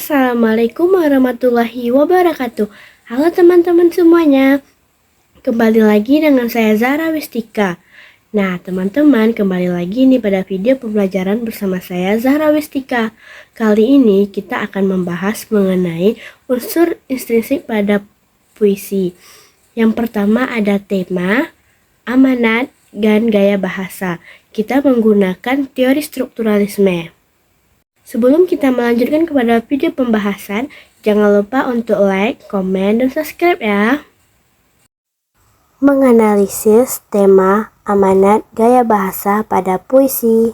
Assalamualaikum warahmatullahi wabarakatuh. Halo teman-teman semuanya. Kembali lagi dengan saya Zahra Wistika. Nah teman-teman, kembali lagi nih pada video pembelajaran bersama saya Zahra Wistika. Kali ini kita akan membahas mengenai unsur intrinsik pada puisi. Yang pertama ada tema, amanat, dan gaya bahasa. Kita menggunakan teori strukturalisme. Sebelum kita melanjutkan kepada video pembahasan, jangan lupa untuk like, komen, dan subscribe ya. Menganalisis tema, amanat, gaya bahasa pada puisi.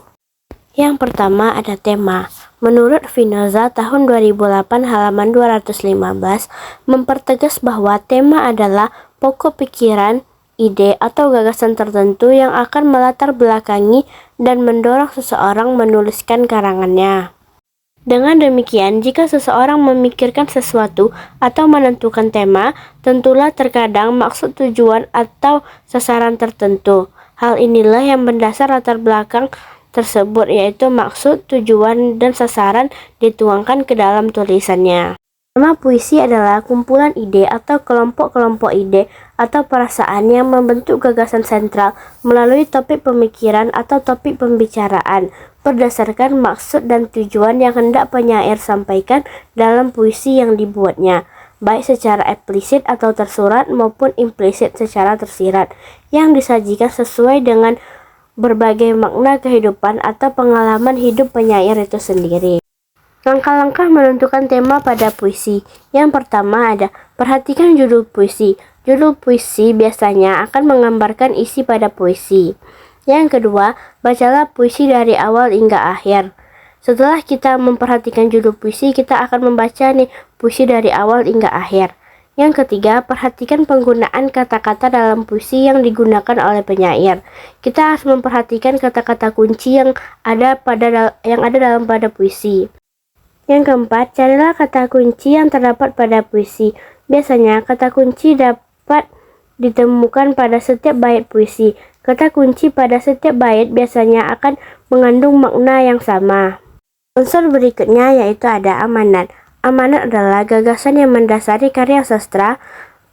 Yang pertama ada tema. Menurut Spinoza tahun 2008 halaman 215 mempertegas bahwa tema adalah pokok pikiran, ide atau gagasan tertentu yang akan melatar belakangi dan mendorong seseorang menuliskan karangannya. Dengan demikian, jika seseorang memikirkan sesuatu atau menentukan tema, tentulah terkadang maksud, tujuan, atau sasaran tertentu. Hal inilah yang mendasar latar belakang tersebut, yaitu maksud, tujuan, dan sasaran dituangkan ke dalam tulisannya. Tema puisi adalah kumpulan ide atau kelompok-kelompok ide atau perasaan yang membentuk gagasan sentral melalui topik pemikiran atau topik pembicaraan berdasarkan maksud dan tujuan yang hendak penyair sampaikan dalam puisi yang dibuatnya, baik secara eksplisit atau tersurat maupun implisit secara tersirat, yang disajikan sesuai dengan berbagai makna kehidupan atau pengalaman hidup penyair itu sendiri. Langkah-langkah menentukan tema pada puisi. Yang pertama ada, perhatikan judul puisi. Judul puisi biasanya akan menggambarkan isi pada puisi. Yang kedua, bacalah puisi dari awal hingga akhir. Setelah kita memperhatikan judul puisi, kita akan membaca puisi dari awal hingga akhir. Yang ketiga, perhatikan penggunaan kata-kata dalam puisi yang digunakan oleh penyair. Kita harus memperhatikan kata-kata kunci yang ada dalam pada puisi. Yang keempat, carilah kata kunci yang terdapat pada puisi. Biasanya, kata kunci dapat ditemukan pada setiap bait puisi. Kata kunci pada setiap bait biasanya akan mengandung makna yang sama. Unsur berikutnya yaitu ada amanat. Amanat adalah gagasan yang mendasari karya sastra,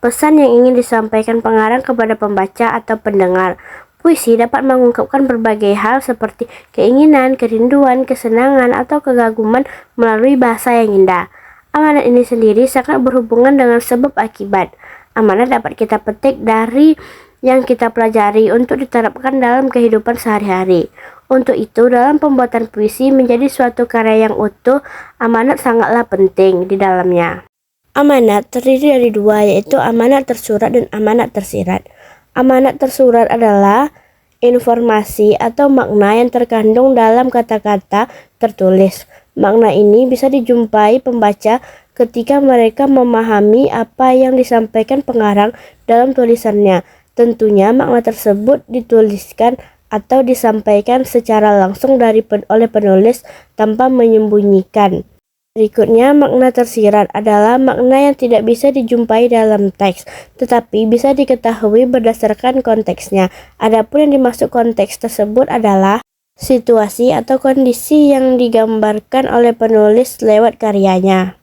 pesan yang ingin disampaikan pengarang kepada pembaca atau pendengar. Puisi dapat mengungkapkan berbagai hal seperti keinginan, kerinduan, kesenangan, atau kegaguman melalui bahasa yang indah. Amanat ini sendiri sangat berhubungan dengan sebab akibat. Amanat dapat kita petik dari yang kita pelajari untuk diterapkan dalam kehidupan sehari-hari. Untuk itu, dalam pembuatan puisi menjadi suatu karya yang utuh, amanat sangatlah penting di dalamnya. Amanat terdiri dari dua, yaitu amanat tersurat dan amanat tersirat. Amanat tersurat adalah informasi atau makna yang terkandung dalam kata-kata tertulis. Makna ini bisa dijumpai pembaca ketika mereka memahami apa yang disampaikan pengarang dalam tulisannya. Tentunya makna tersebut dituliskan atau disampaikan secara langsung oleh penulis tanpa menyembunyikan. Berikutnya, makna tersirat adalah makna yang tidak bisa dijumpai dalam teks, tetapi bisa diketahui berdasarkan konteksnya. Adapun yang dimaksud konteks tersebut adalah situasi atau kondisi yang digambarkan oleh penulis lewat karyanya.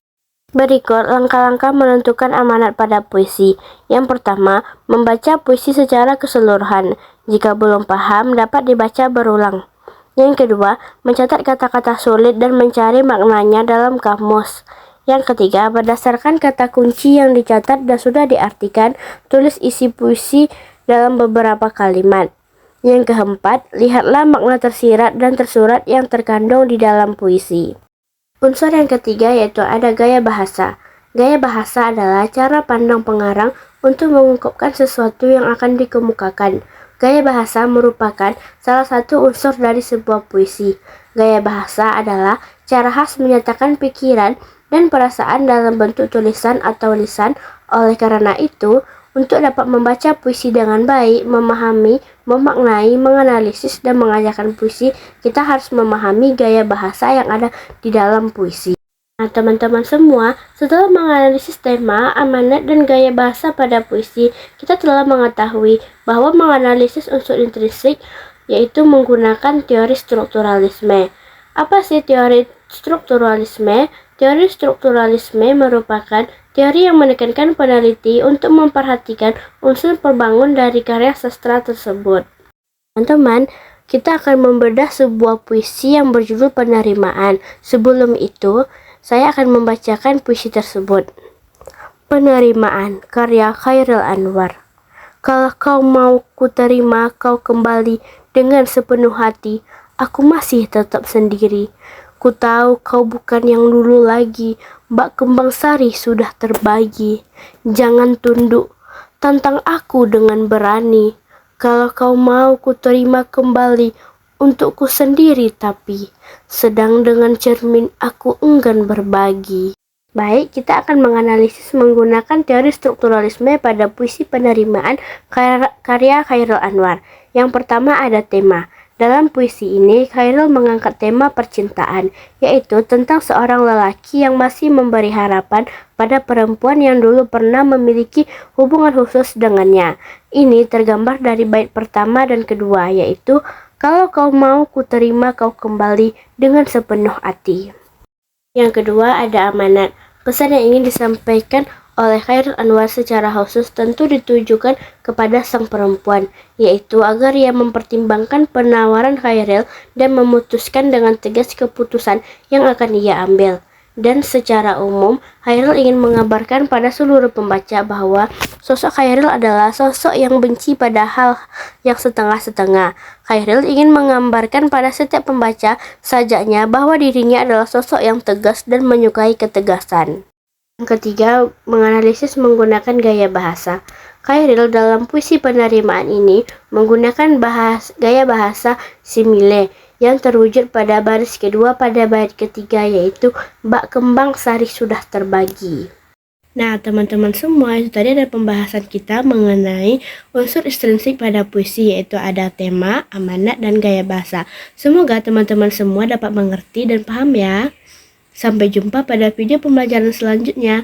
Berikut langkah-langkah menentukan amanat pada puisi. Yang pertama, membaca puisi secara keseluruhan. Jika belum paham, dapat dibaca berulang. Yang kedua, mencatat kata-kata sulit dan mencari maknanya dalam kamus. Yang ketiga, berdasarkan kata kunci yang dicatat dan sudah diartikan, tulis isi puisi dalam beberapa kalimat. Yang keempat, lihatlah makna tersirat dan tersurat yang terkandung di dalam puisi. Unsur yang ketiga yaitu ada gaya bahasa. Gaya bahasa adalah cara pandang pengarang untuk mengungkapkan sesuatu yang akan dikemukakan. Gaya bahasa merupakan salah satu unsur dari sebuah puisi. Gaya bahasa adalah cara khas menyatakan pikiran dan perasaan dalam bentuk tulisan atau lisan. Oleh karena itu, untuk dapat membaca puisi dengan baik, memahami, memaknai, menganalisis, dan mengajarkan puisi, kita harus memahami gaya bahasa yang ada di dalam puisi. Nah teman-teman semua, setelah menganalisis tema, amanat, dan gaya bahasa pada puisi, kita telah mengetahui bahwa menganalisis unsur intrinsik yaitu menggunakan teori strukturalisme. Apa sih teori strukturalisme? Teori strukturalisme merupakan teori yang menekankan peneliti untuk memperhatikan unsur pembangun dari karya sastra tersebut. Teman-teman, kita akan membedah sebuah puisi yang berjudul Penerimaan. Sebelum itu, saya akan membacakan puisi tersebut. Penerimaan, karya Chairil Anwar. Kalau kau mau ku terima kau kembali dengan sepenuh hati, aku masih tetap sendiri. Ku tahu kau bukan yang dulu lagi, bak kembang sari sudah terbagi. Jangan tunduk, tantang aku dengan berani. Kalau kau mau ku terima kembali untukku sendiri tapi sedang dengan cermin aku enggan berbagi. Baik, kita akan menganalisis menggunakan teori strukturalisme pada puisi Penerimaan karya Chairil Anwar. Yang pertama ada tema. Dalam puisi ini, Chairil mengangkat tema percintaan, yaitu tentang seorang lelaki yang masih memberi harapan pada perempuan yang dulu pernah memiliki hubungan khusus dengannya. Ini tergambar dari bait pertama dan kedua, yaitu kalau kau mau ku terima kau kembali dengan sepenuh hati. Yang kedua ada amanat. Pesan yang ingin disampaikan oleh Chairil Anwar secara khusus tentu ditujukan kepada sang perempuan, yaitu agar ia mempertimbangkan penawaran Chairil dan memutuskan dengan tegas keputusan yang akan ia ambil. Dan secara umum, Chairil ingin mengabarkan pada seluruh pembaca bahwa sosok Chairil adalah sosok yang benci pada hal yang setengah-setengah. Chairil ingin menggambarkan pada setiap pembaca sajaknya bahwa dirinya adalah sosok yang tegas dan menyukai ketegasan. Yang ketiga, menganalisis menggunakan gaya bahasa. Chairil dalam puisi Penerimaan ini menggunakan gaya bahasa simile yang terwujud pada baris kedua pada bait ketiga, yaitu bak kembang sari sudah terbagi. Nah, teman-teman semua, itu tadi ada pembahasan kita mengenai unsur estrinsik pada puisi, yaitu ada tema, amanat, dan gaya bahasa. Semoga teman-teman semua dapat mengerti dan paham ya. Sampai jumpa pada video pembelajaran selanjutnya.